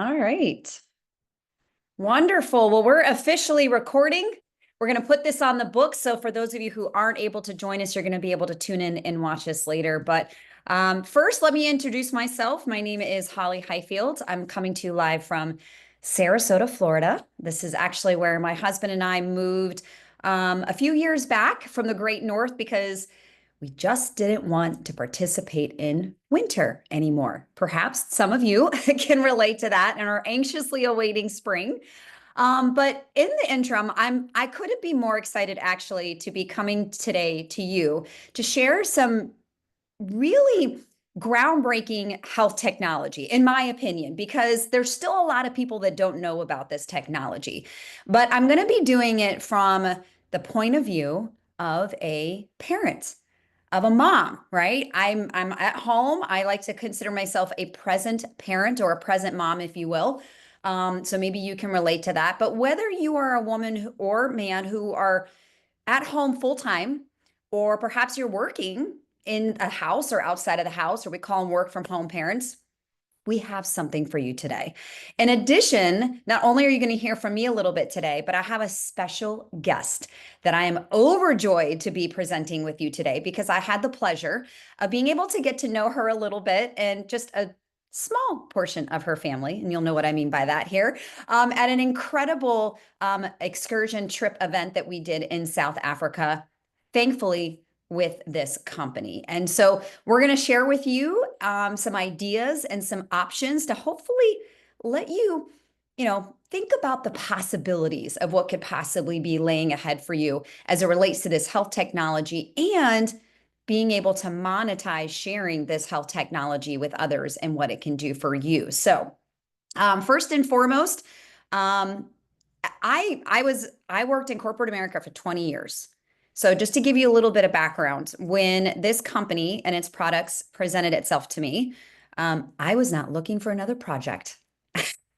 All right. Wonderful. Well, we're officially recording. We're going to put this on the book. So for those of you who aren't able to join us, you're going to be able to tune in and watch us later. But first, let me introduce myself. My name is Holly Highfield. I'm coming to you live from Sarasota, Florida. This is actually where my husband and I moved a few years back from the Great North because we just didn't want to participate in winter anymore. Perhaps some of you can relate to that and are anxiously awaiting spring. But in the interim, I couldn't be more excited actually to be coming today to you to share some really groundbreaking health technology, in my opinion, because there's still a lot of people that don't know about this technology. But I'm going to be doing it from the point of view of a parent, of a mom, right? I'm at home. I like to consider myself a present parent or a present mom, if you will. So maybe you can relate to that. But whether you are a woman or man who are at home full time, or perhaps you're working in a house or outside of the house, or we call them work from home parents, we have something for you today. In addition, not only are you going to hear from me a little bit today, but I have a special guest that I am overjoyed to be presenting with you today because I had the pleasure of being able to get to know her a little bit and just a small portion of her family, and you'll know what I mean by that here, at an incredible excursion trip event that we did in South Africa. Thankfully, with this company. And so we're going to share with you some ideas and some options to hopefully let you, think about the possibilities of what could possibly be laying ahead for you as it relates to this health technology and being able to monetize sharing this health technology with others and what it can do for you. So, first and foremost, I worked in corporate America for 20 years. So just to give you a little bit of background, when this company and its products presented itself to me, I was not looking for another project.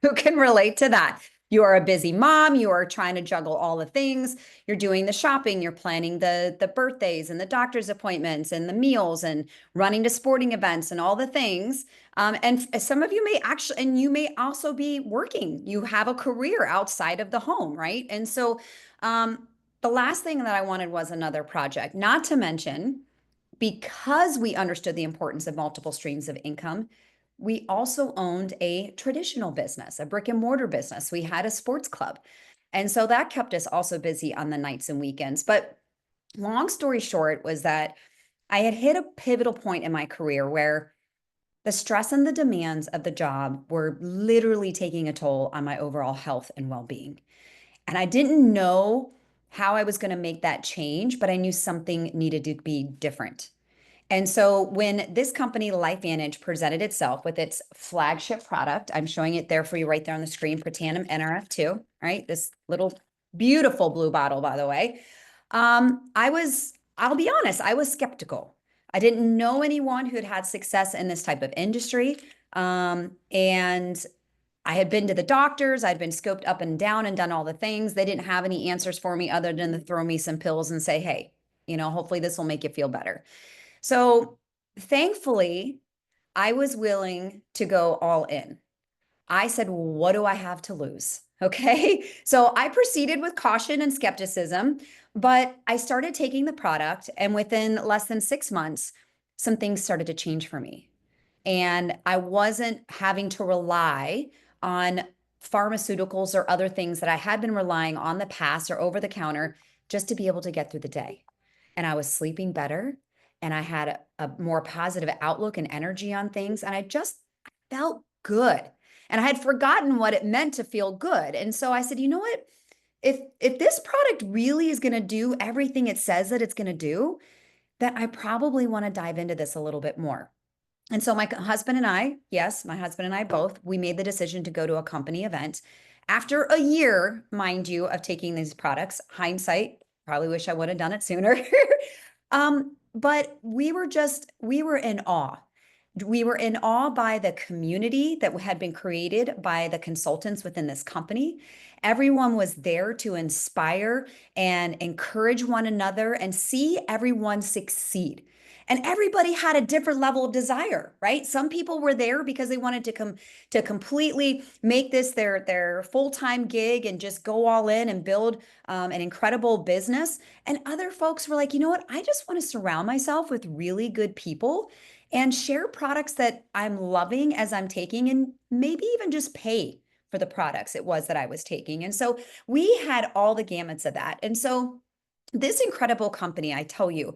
Who can relate to that? You are a busy mom, you are trying to juggle all the things, you're doing the shopping, you're planning the birthdays and the doctor's appointments and the meals and running to sporting events and all the things. And some of you may actually, and you may also be working. You have a career outside of the home, right? And so the last thing that I wanted was another project, not to mention, because we understood the importance of multiple streams of income, we also owned a traditional business, a brick and mortar business. We had a sports club. And so that kept us also busy on the nights and weekends. But long story short was that I had hit a pivotal point in my career where the stress and the demands of the job were literally taking a toll on my overall health and well being. And I didn't know how I was going to make that change, but I knew something needed to be different. And so when this company, LifeVantage, presented itself with its flagship product, I'm showing it there for you right there on the screen, Protandim NRF2, right? This little beautiful blue bottle, by the way. I'll be honest, I was skeptical. I didn't know anyone who had had success in this type of industry. And I had been to the doctors, I'd been scoped up and down and done all the things. They didn't have any answers for me other than to throw me some pills and say, hey, hopefully this will make you feel better. So thankfully, I was willing to go all in. I said, what do I have to lose? Okay. So I proceeded with caution and skepticism, but I started taking the product, and within less than 6 months, some things started to change for me. And I wasn't having to rely on pharmaceuticals or other things that I had been relying on the past or over the counter just to be able to get through the day. And I was sleeping better, and I had a more positive outlook and energy on things. And I just felt good. And I had forgotten what it meant to feel good. And so I said, you know what? If this product really is going to do everything it says that it's going to do, then I probably want to dive into this a little bit more. And so my husband and I, yes, my husband and I both, we made the decision to go to a company event after a year, mind you, of taking these products. Hindsight, probably wish I would have done it sooner. But we were in awe. We were in awe by the community that had been created by the consultants within this company. Everyone was there to inspire and encourage one another and see everyone succeed. And everybody had a different level of desire, right? Some people were there because they wanted to come to completely make this their full-time gig and just go all in and build an incredible business. And other folks were like, you know what? I just want to surround myself with really good people and share products that I'm loving as I'm taking, and maybe even just pay for the products it was that I was taking. And so we had all the gamuts of that. And so this incredible company, I tell you,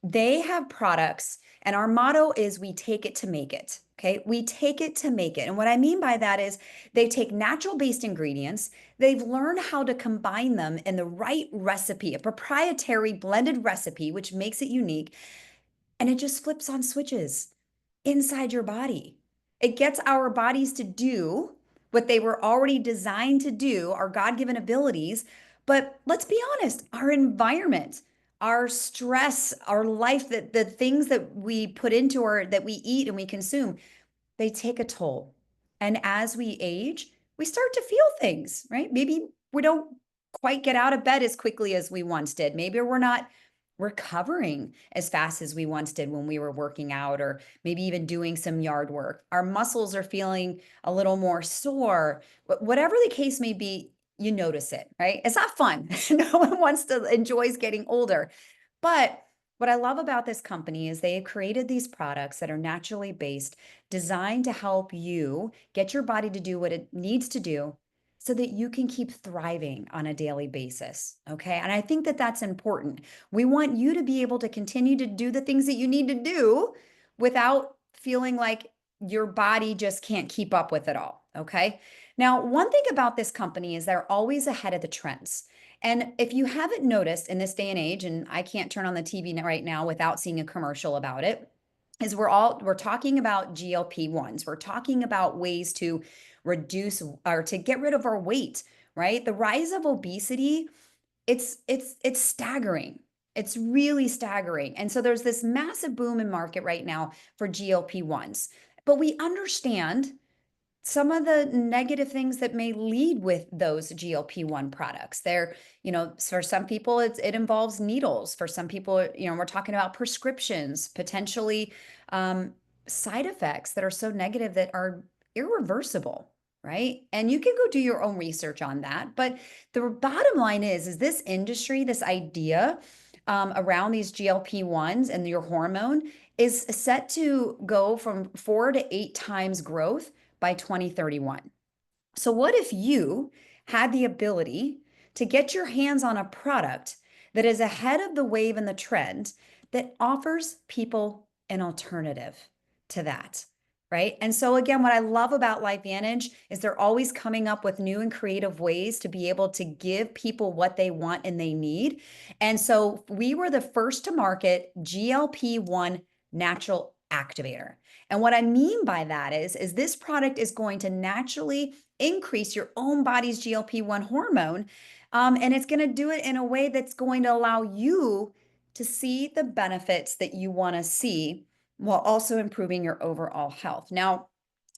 they have products, and our motto is we take it to make it. Okay. We take it to make it. And what I mean by that is they take natural based ingredients, they've learned how to combine them in the right recipe, a proprietary blended recipe, which makes it unique. And it just flips on switches inside your body. It gets our bodies to do what they were already designed to do, our God given abilities. But let's be honest, our environment, our stress, our life, that the things that we put into our, that we eat and we consume, they take a toll. And as we age, we start to feel things, right? Maybe we don't quite get out of bed as quickly as we once did. Maybe we're not recovering as fast as we once did when we were working out, or maybe even doing some yard work. Our muscles are feeling a little more sore. Whatever the case may be, you notice it, right? It's not fun. No one wants to enjoys getting older. But what I love about this company is they have created these products that are naturally based, designed to help you get your body to do what it needs to do so that you can keep thriving on a daily basis. Okay. And I think that that's important. We want you to be able to continue to do the things that you need to do without feeling like your body just can't keep up with it all. Okay. Now, one thing about this company is they're always ahead of the trends. And if you haven't noticed in this day and age, and I can't turn on the TV right now without seeing a commercial about it, is we're talking about GLP-1s. We're talking about ways to reduce or to get rid of our weight, right? The rise of obesity, it's staggering. It's really staggering. And so there's this massive boom in market right now for GLP-1s. But we understand some of the negative things that may lead with those GLP-1 products. They're, for some people, it involves needles. For some people, we're talking about prescriptions, potentially side effects that are so negative that are irreversible, right? And you can go do your own research on that. But the bottom line is this industry, this idea around these GLP-1s and your hormone is set to go from 4 to 8 times growth by 2031. So, what if you had the ability to get your hands on a product that is ahead of the wave and the trend that offers people an alternative to that? Right. And so, again, what I love about LifeVantage is they're always coming up with new and creative ways to be able to give people what they want and they need. And so, we were the first to market GLP-1 natural activator. And what I mean by that is this product is going to naturally increase your own body's GLP-1 hormone. And it's going to do it in a way that's going to allow you to see the benefits that you want to see while also improving your overall health. Now,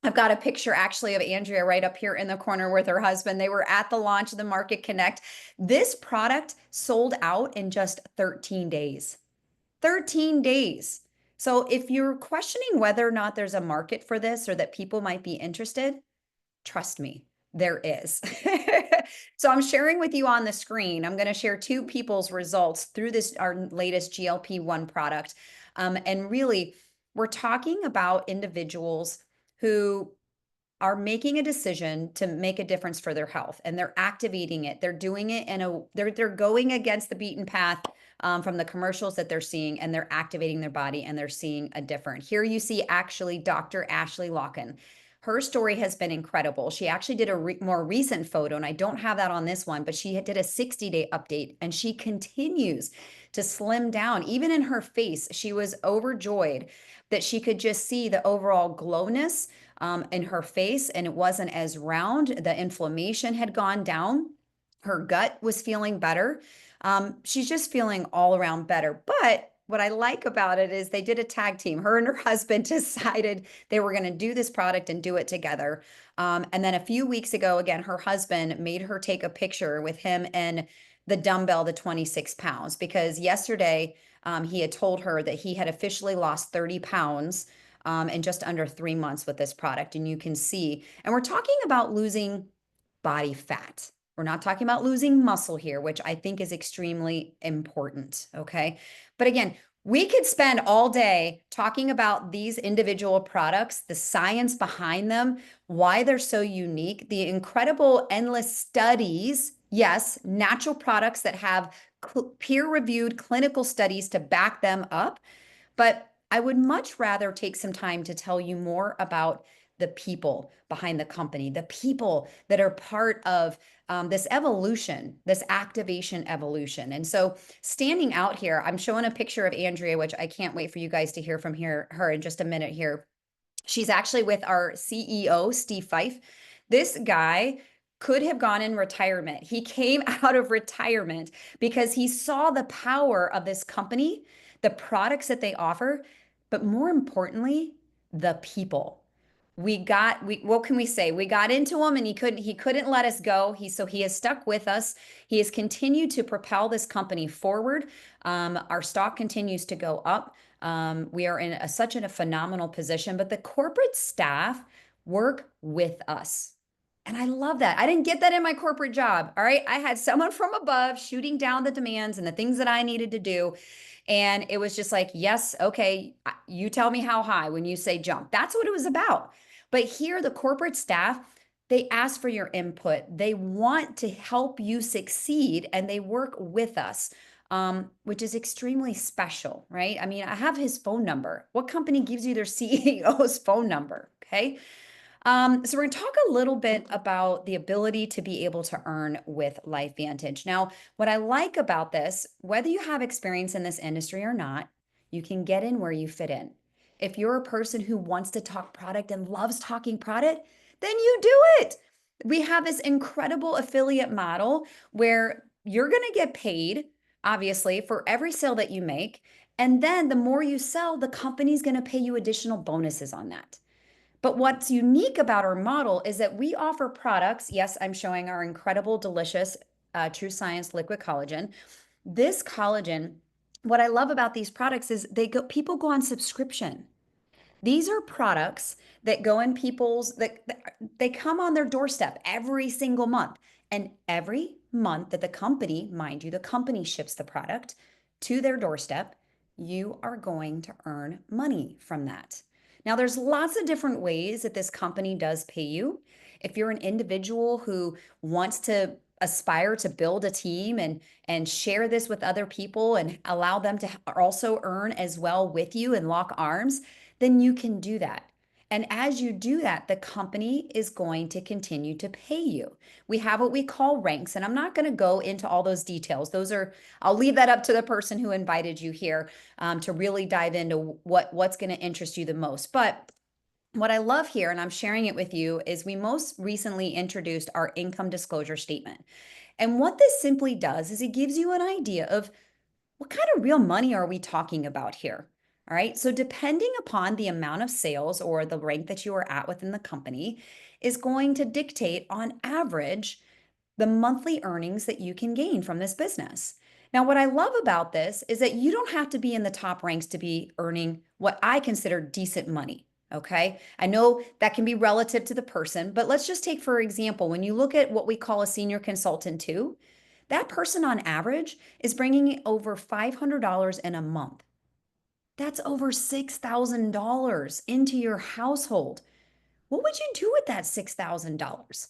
I've got a picture actually of Andrea right up here in the corner with her husband. They were at the launch of the Market Connect. This product sold out in just 13 days. 13 days. So if you're questioning whether or not there's a market for this or that people might be interested, trust me, there is. So I'm sharing with you on the screen. I'm going to share two people's results through this, our latest GLP-1 product. And really, we're talking about individuals who are making a decision to make a difference for their health, and they're activating it. They're doing it they're going against the beaten path from the commercials that they're seeing, and they're activating their body and they're seeing a difference. Here you see actually Dr. Ashley Locken. Her story has been incredible. She actually did a more recent photo, and I don't have that on this one, but she did a 60-day update, and she continues to slim down. Even in her face, she was overjoyed that she could just see the overall glowness in her face, and it wasn't as round. The inflammation had gone down. Her gut was feeling better. She's just feeling all around better. But what I like about it is they did a tag team. Her and her husband decided they were going to do this product and do it together. And then a few weeks ago, again, her husband made her take a picture with him and the dumbbell, the 26 pounds, because yesterday He had told her that he had officially lost 30 pounds in just under 3 months with this product. And you can see, and we're talking about losing body fat. We're not talking about losing muscle here, which I think is extremely important. Okay. But again, we could spend all day talking about these individual products, the science behind them, why they're so unique, the incredible endless studies. Yes, natural products that have peer-reviewed clinical studies to back them up. But I would much rather take some time to tell you more about the people behind the company, the people that are part of this evolution, this activation evolution. And so standing out here, I'm showing a picture of Andrea, which I can't wait for you guys to hear from her in just a minute here. She's actually with our CEO, Steve Fife. This guy could have gone in retirement. He came out of retirement because he saw the power of this company, the products that they offer, but more importantly, the people. What can we say? We got into him and he couldn't let us go. He has stuck with us. He has continued to propel this company forward. Our stock continues to go up. We are in such a phenomenal position, but the corporate staff work with us. And I love that. I didn't get that in my corporate job. All right. I had someone from above shooting down the demands and the things that I needed to do. And it was just like, yes, okay, you tell me how high when you say jump. That's what it was about. But here, the corporate staff, they ask for your input. They want to help you succeed and they work with us, which is extremely special, right? I mean, I have his phone number. What company gives you their CEO's phone number? Okay. So we're going to talk a little bit about the ability to be able to earn with LifeVantage. Now, what I like about this, whether you have experience in this industry or not, you can get in where you fit in. If you're a person who wants to talk product and loves talking product, then you do it. We have this incredible affiliate model where you're going to get paid, obviously, for every sale that you make. And then the more you sell, the company's going to pay you additional bonuses on that. But what's unique about our model is that we offer products. Yes, I'm showing our incredible, delicious TrueScience liquid collagen. This collagen, what I love about these products is people go on subscription. These are products that go in that they come on their doorstep every single month. And every month that the company, mind you, the company ships the product to their doorstep, you are going to earn money from that. Now, there's lots of different ways that this company does pay you. If you're an individual who wants to aspire to build a team and share this with other people and allow them to also earn as well with you and lock arms, then you can do that. And as you do that, the company is going to continue to pay you. We have what we call ranks, and I'm not going to go into all those details. I'll leave that up to the person who invited you here to really dive into what's going to interest you the most. But what I love here, and I'm sharing it with you, is we most recently introduced our income disclosure statement. And what this simply does is it gives you an idea of what kind of real money are we talking about here? All right. So, depending upon the amount of sales or the rank that you are at within the company, is going to dictate on average the monthly earnings that you can gain from this business. Now, what I love about this is that you don't have to be in the top ranks to be earning what I consider decent money. Okay. I know that can be relative to the person, but let's just take, for example, when you look at what we call a senior consultant too, that person on average is bringing over $500 in a month. That's over $6,000 into your household. What would you do with that $6,000?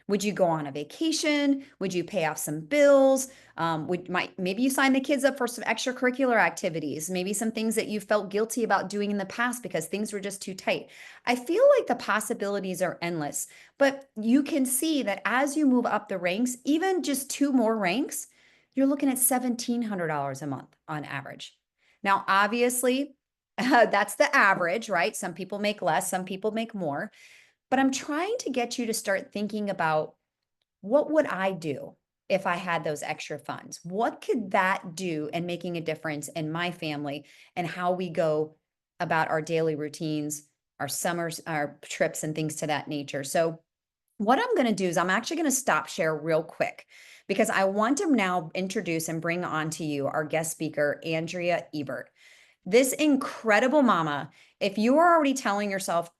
Would you go on a vacation? Would you pay off some bills? Maybe you sign the kids up for some extracurricular activities, maybe some things that you felt guilty about doing in the past because things were just too tight. I feel like the possibilities are endless, but you can see that as you move up the ranks, even just 2 more ranks, you're looking at $1,700 a month on average. Now, obviously, that's the average, right? Some people make less, some people make more. But I'm trying to get you to start thinking about, what would I do if I had those extra funds? What could that do in making a difference in my family and how we go about our daily routines, our summers, our trips, and things to that nature? So What I'm going to do is I'm actually going to stop share real quick because I want to now introduce and bring on to you our guest speaker, Andrea Ebert. This incredible mama, if you are already telling yourself,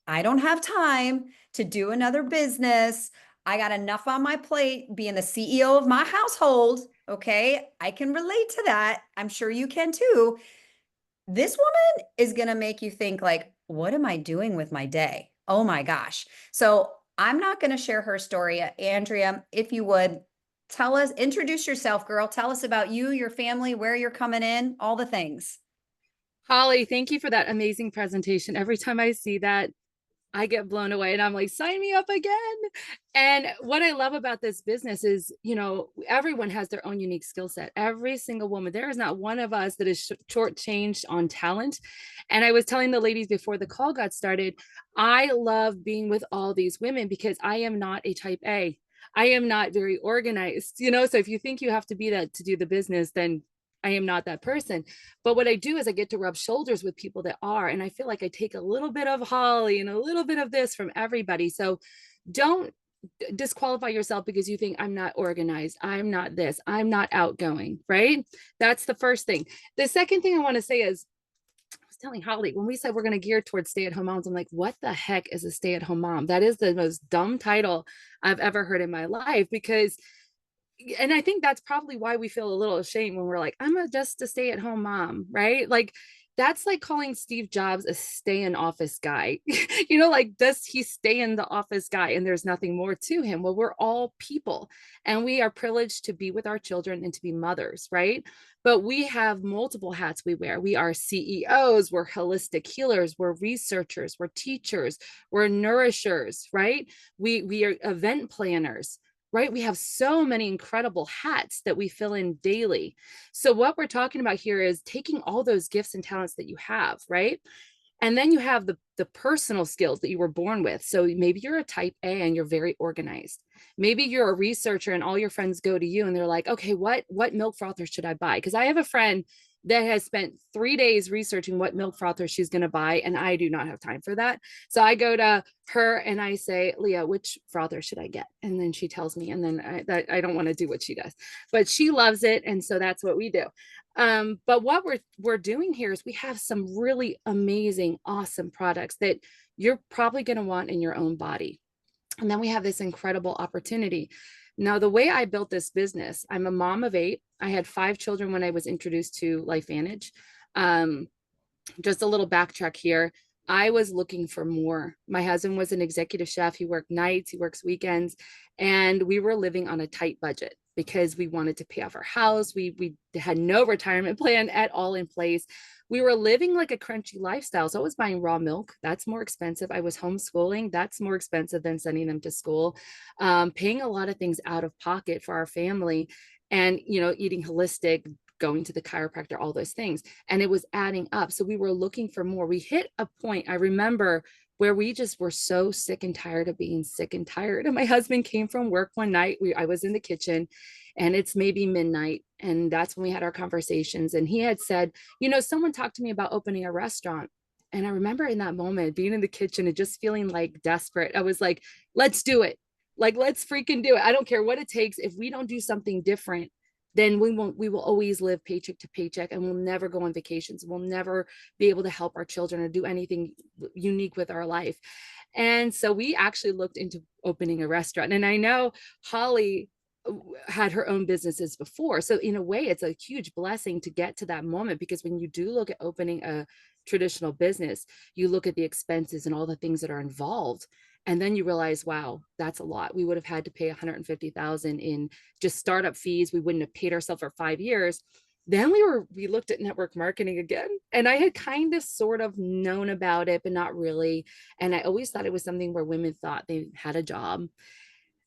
I don't have time to do another business, I got enough on my plate being the CEO of my household. Okay. I can relate to that. I'm sure you can too. This woman is going to make you think like, what am I doing with my day? Oh my gosh. So I'm not going to share her story. Andrea, if you would tell us, introduce yourself, girl. Tell us about you, your family, where you're coming in, all the things. Holly, thank you for that amazing presentation. Every time I see that, I get blown away and I'm like, sign me up again. And what I love about this business is, everyone has their own unique skill set. Every single woman, there is not one of us that is shortchanged on talent. And I was telling the ladies before the call got started, I love being with all these women because I am not a type A. I am not very organized. So if you think you have to be that to do the business, then I am not that person. But what I do is I get to rub shoulders with people that are, and I feel like I take a little bit of Holly and a little bit of this from everybody. So don't disqualify yourself because you think I'm not organized, I'm not this, I'm not outgoing, right? That's the first thing. The second thing I want to say is, I was telling Holly when we said we're going to gear towards stay-at-home moms, I'm like, what the heck is a stay-at-home mom? That is the most dumb title I've ever heard in my life, because and I think that's probably why we feel a little ashamed when we're like, just a stay-at-home mom, right? Like that's like calling Steve Jobs a stay in office guy. Like, does he stay in the office guy and there's nothing more to him? Well, we're all people and we are privileged to be with our children and to be mothers, right? But we have multiple hats we wear. We are CEOs, we're holistic healers, we're researchers, we're teachers, we're nourishers, right? We are event planners, right? We have so many incredible hats that we fill in daily. So, what we're talking about here is taking all those gifts and talents that you have, right? And then you have the personal skills that you were born with. So maybe you're a type A and you're very organized. Maybe you're a researcher and all your friends go to you and they're like, okay, what milk frother should I buy? Because I have a friend that has spent 3 days researching what milk frother she's going to buy, and I do not have time for that. So I go to her and I say, Leah, which frother should I get? And then she tells me, and then I don't want to do what she does, but she loves it, and so that's what we do. But what we're doing here is we have some really amazing, awesome products that you're probably going to want in your own body. And then we have this incredible opportunity. Now, the way I built this business, I'm a mom of 8. I had 5 children when I was introduced to LifeVantage. Um, just a little backtrack here. I was looking for more. My husband was an executive chef. He worked nights, he works weekends, and we were living on a tight budget because we wanted to pay off our house. We had no retirement plan at all in place. We were living like a crunchy lifestyle. So I was buying raw milk. That's more expensive. I was homeschooling. That's more expensive than sending them to school. Paying a lot of things out of pocket for our family, and eating holistic, going to the chiropractor, all those things. And it was adding up. So we were looking for more. We hit a point, I remember, where we just were so sick and tired of being sick and tired. And my husband came from work one night. I was in the kitchen and it's maybe midnight. And that's when we had our conversations. And he had said, someone talked to me about opening a restaurant. And I remember in that moment being in the kitchen and just feeling like desperate. I was like, let's do it. Like, let's freaking do it. I don't care what it takes. If we don't do something different, then we will always live paycheck to paycheck, and we'll never go on vacations. We'll never be able to help our children or do anything unique with our life. And so we actually looked into opening a restaurant. And I know Holly had her own businesses before. So in a way, it's a huge blessing to get to that moment, because when you do look at opening a traditional business, you look at the expenses and all the things that are involved. And then you realize, wow, that's a lot. We would have had to pay 150,000 in just startup fees. We wouldn't have paid ourselves for 5 years. Then we looked at network marketing again. And I had kind of sort of known about it, but not really. And I always thought it was something where women thought they had a job.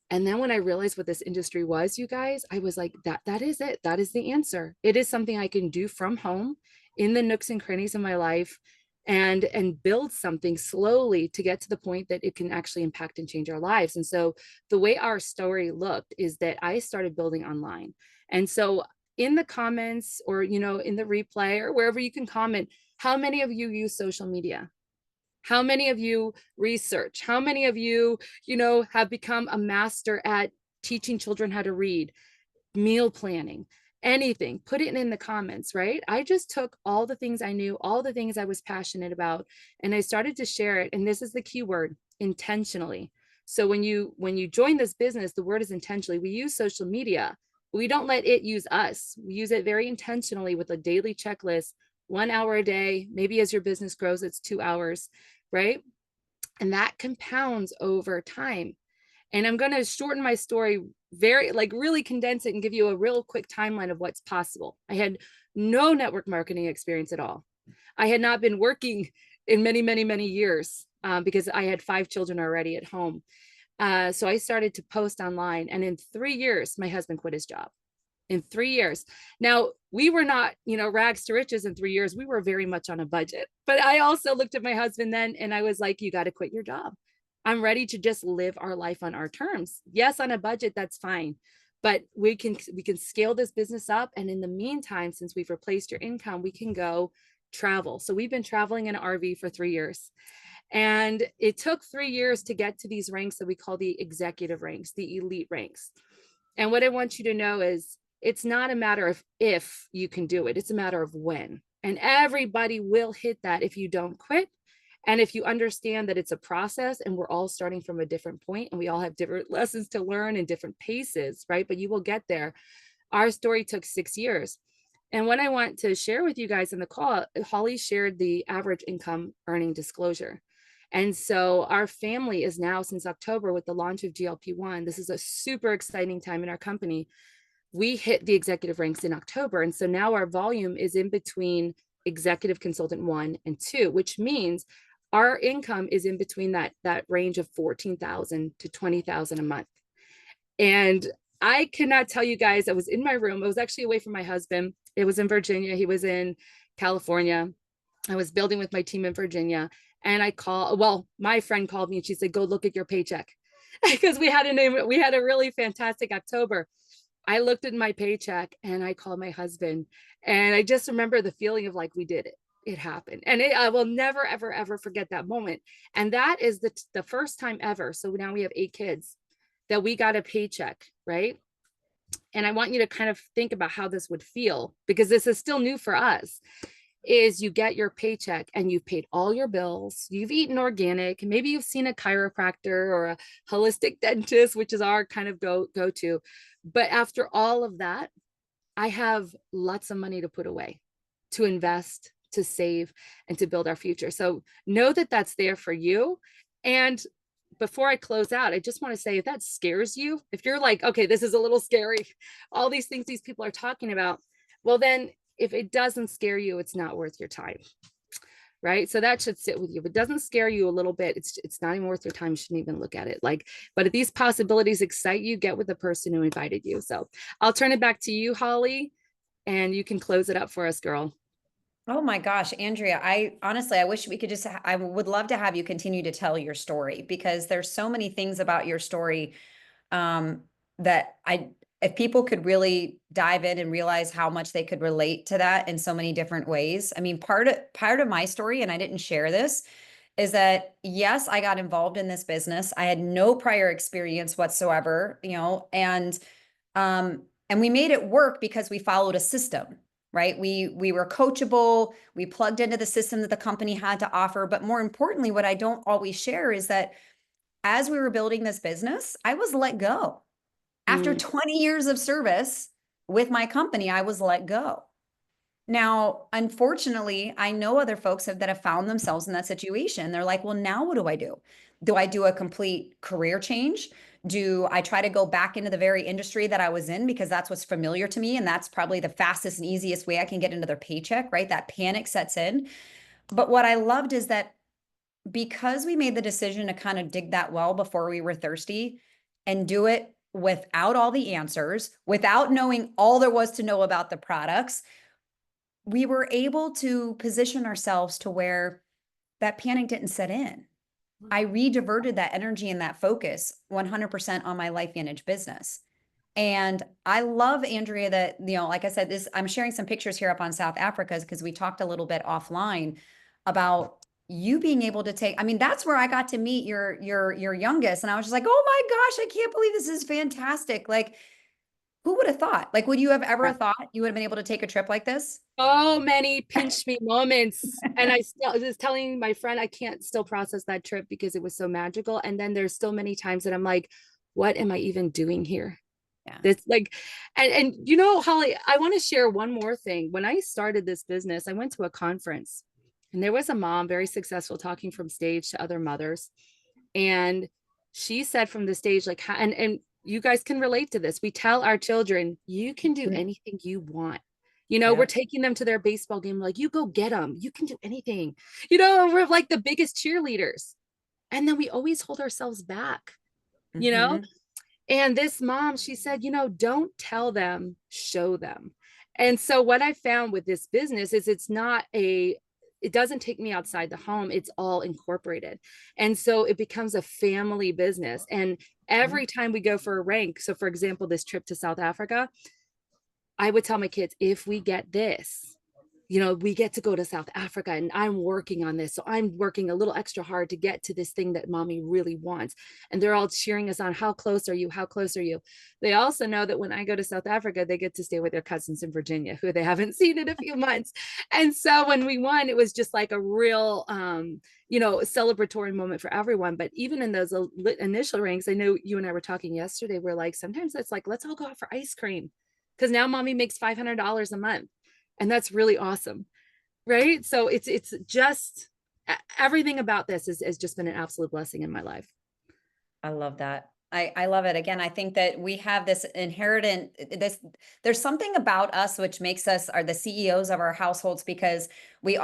And then when I realized what this industry was, you guys, I was like, that is it. That is the answer. It is something I can do from home in the nooks and crannies of my life, and build something slowly to get to the point that it can actually impact and change our lives. And so the way our story looked is that I started building online. And so in the comments, or in the replay or wherever you can comment, how many of you use social media? How many of you research? How many of you, have become a master at teaching children how to read, meal planning, anything? Put it in the comments, right? I just took all the things I knew, all the things I was passionate about, and I started to share it. And this is the key word, intentionally. So when you join this business, the word is intentionally. We use social media, but we don't let it use us. We use it very intentionally with a daily checklist, 1 hour a day. Maybe as your business grows, it's 2 hours, right? And that compounds over time. And I'm going to shorten my story, very, like, really condense it and give you a real quick timeline of what's possible. I had no network marketing experience at all. I had not been working in many, many, many years because I had 5 children already at home. So I started to post online, and in 3 years, my husband quit his job. In 3 years. Now, we were not, rags to riches in 3 years. We were very much on a budget. But I also looked at my husband then and I was like, you got to quit your job. I'm ready to just live our life on our terms. Yes, on a budget, that's fine. But we can scale this business up. And in the meantime, since we've replaced your income, we can go travel. So we've been traveling in an RV for 3 years. And it took 3 years to get to these ranks that we call the executive ranks, the elite ranks. And what I want you to know is it's not a matter of if you can do it, it's a matter of when. And everybody will hit that if you don't quit. And if you understand that it's a process and we're all starting from a different point and we all have different lessons to learn and different paces, right? But you will get there. Our story took 6 years. And what I want to share with you guys in the call, Holly shared the average income earning disclosure. And so our family is now, since October, with the launch of GLP-1, this is a super exciting time in our company. We hit the executive ranks in October. And so now our volume is in between executive consultant 1 and 2, which means our income is in between that range of 14,000 to 20,000 a month. And I cannot tell you guys, I was in my room. I was actually away from my husband. It was in Virginia. He was in California. I was building with my team in Virginia. And my friend called me and she said, go look at your paycheck. Because we had a really fantastic October. I looked at my paycheck and I called my husband. And I just remember the feeling of like, we did it. It happened. And I will never, ever, ever forget that moment. And that is the first time ever. So now we have 8 kids that we got a paycheck, right? And I want you to kind of think about how this would feel, because this is still new for us. Is you get your paycheck and you've paid all your bills, you've eaten organic, maybe you've seen a chiropractor or a holistic dentist, which is our kind of go-to. But after all of that, I have lots of money to put away, to invest, to save, and to build our future. So know that that's there for you. And before I close out, I just want to say, if that scares you, if you're like, okay, this is a little scary, all these things these people are talking about, well, then if it doesn't scare you, it's not worth your time. Right. So that should sit with you. If it doesn't scare you a little bit, it's not even worth your time. You shouldn't even look at it. But if these possibilities excite you, get with the person who invited you. So I'll turn it back to you, Holly, and you can close it up for us, girl. Oh my gosh, Andrea, I wish we could I would love to have you continue to tell your story, because there's so many things about your story um, that if people could really dive in and realize how much they could relate to that in so many different ways. I mean, part of my story, and I didn't share this, is that yes, I got involved in this business. I had no prior experience whatsoever, and we made it work because we followed a system, right? We were coachable, we plugged into the system that the company had to offer. But more importantly, what I don't always share is that as we were building this business, I was let go. After 20 years of service with my company, I was let go. Now, unfortunately, I know other folks that have found themselves in that situation. They're like, well, now what do I do? Do I do a complete career change? Do I try to go back into the very industry that I was in because that's what's familiar to me? And that's probably the fastest and easiest way I can get into their paycheck, right? That panic sets in. But what I loved is that because we made the decision to kind of dig that well before we were thirsty and do it without all the answers, without knowing all there was to know about the products, we were able to position ourselves to where that panic didn't set in. I re-diverted that energy and that focus 100% on my LifeVantage business. And I love, Andrea, that, like I said, I'm sharing some pictures here up on South Africa because we talked a little bit offline about, you being able to take, I mean, that's where I got to meet your youngest. And I was just like, oh my gosh, I can't believe this is fantastic. Like, who would have thought? Like, would you have ever thought you would have been able to take a trip like this? So many pinch me moments. And I still was telling my friend I can't still process that trip because it was so magical. And then there's still many times that I'm like, what am I even doing here? Yeah. This like, and you know, Holly, I want to share one more thing. When I started this business, I went to a conference and there was a mom, very successful, talking from stage to other mothers. And she said from the stage, like, and you guys can relate to this. We tell our children, you can do anything you want. You know, we're Yeah. taking them to their baseball game, like, you go get them. You can do anything. You know, we're like the biggest cheerleaders. And then we always hold ourselves back, you know? Hmm. And this mom, she said, you know, don't tell them, show them. And so what I found with this business is it doesn't take me outside the home. It's all incorporated. And so it becomes a family business. And every time we go for a rank, so for example, this trip to South Africa, I would tell my kids, if we get this, you know, we get to go to South Africa and I'm working on this. So I'm working a little extra hard to get to this thing that mommy really wants. And they're all cheering us on. How close are you? How close are you? They also know that when I go to South Africa, they get to stay with their cousins in Virginia who they haven't seen in a few months. And so when we won, it was just like a real, you know, celebratory moment for everyone. But even in those initial ranks, I know you and I were talking yesterday, we're like, sometimes it's like, let's all go out for ice cream because now mommy makes $500 a month. And that's really awesome, right? So it's just everything about this has just been an absolute blessing in my life. I love that. I love it. Again, I think that we have this inherent this there's something about us which makes us are the CEOs of our households because we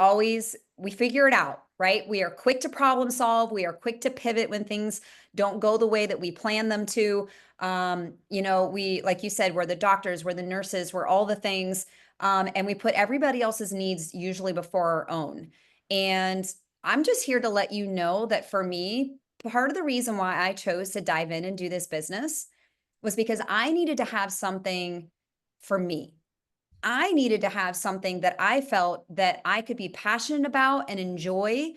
figure it out, right? We are quick to problem solve, we are quick to pivot when things don't go the way that we plan them to. You know, we like you said, we're the doctors, we're the nurses, we're all the things. And we put everybody else's needs usually before our own. And I'm just here to let you know that for me, part of the reason why I chose to dive in and do this business was because I needed to have something for me. I needed to have something that I felt that I could be passionate about and enjoy,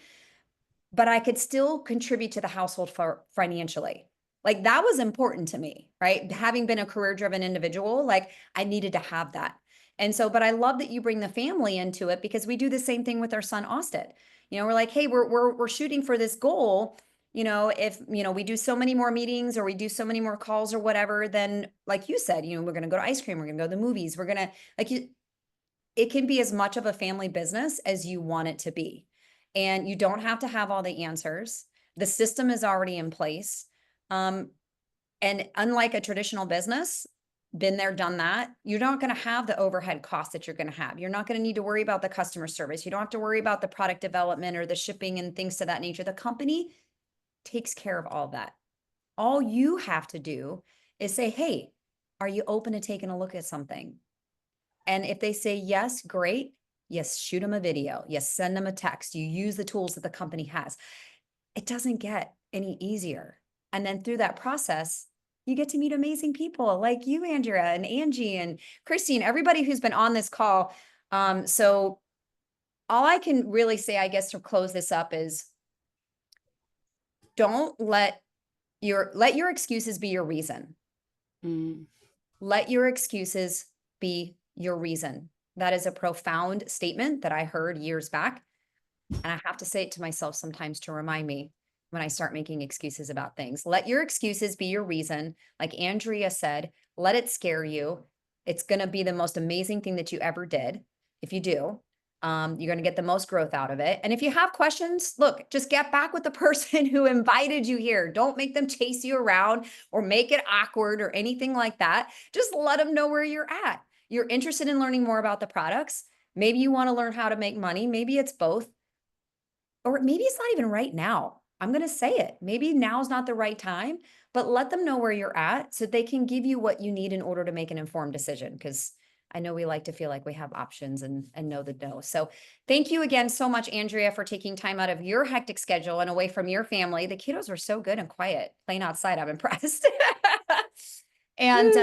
but I could still contribute to the household for financially. Like that was important to me, right? Having been a career driven individual, like I needed to have that. And so, but I love that you bring the family into it because we do the same thing with our son Austin. You know, we're like, hey, we're shooting for this goal. You know, if you know we do so many more meetings or we do so many more calls or whatever, then like you said, you know, we're gonna go to ice cream, we're gonna go to the movies, we're gonna like you it can be as much of a family business as you want it to be. And you don't have to have all the answers. The system is already in place. Um, and unlike a traditional business, been there, done that, you're not going to have the overhead costs that you're going to have. You're not going to need to worry about the customer service. You don't have to worry about the product development or the shipping and things to that nature. The company takes care of all that. All you have to do is say, hey, are you open to taking a look at something? And if they say yes, great. Yes, shoot them a video. Yes, send them a text. You use the tools that the company has. It doesn't get any easier. And then through that process, you get to meet amazing people like you, Andrea, and Angie, and Christine, everybody who's been on this call. So all I can really say, I guess, to close this up is don't let your excuses be your reason. Mm. Let your excuses be your reason. That is a profound statement that I heard years back. And I have to say it to myself sometimes to remind me when I start making excuses about things. Let your excuses be your reason. Like Andrea said, let it scare you. It's going to be the most amazing thing that you ever did. If you do, you're going to get the most growth out of it. And if you have questions, look, just get back with the person who invited you here. Don't make them chase you around or make it awkward or anything like that. Just let them know where you're at. You're interested in learning more about the products. Maybe you want to learn how to make money. Maybe it's both. Or maybe it's not even right now. I'm going to say it. Maybe now's not the right time, but let them know where you're at so they can give you what you need in order to make an informed decision. Because I know we like to feel like we have options and know the no. So thank you again so much, Andrea, for taking time out of your hectic schedule and away from your family. The kiddos were so good and quiet playing outside. I'm impressed. And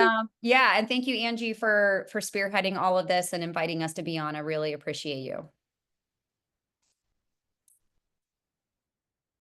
yeah, and thank you, Angie, for spearheading all of this and inviting us to be on. I really appreciate you.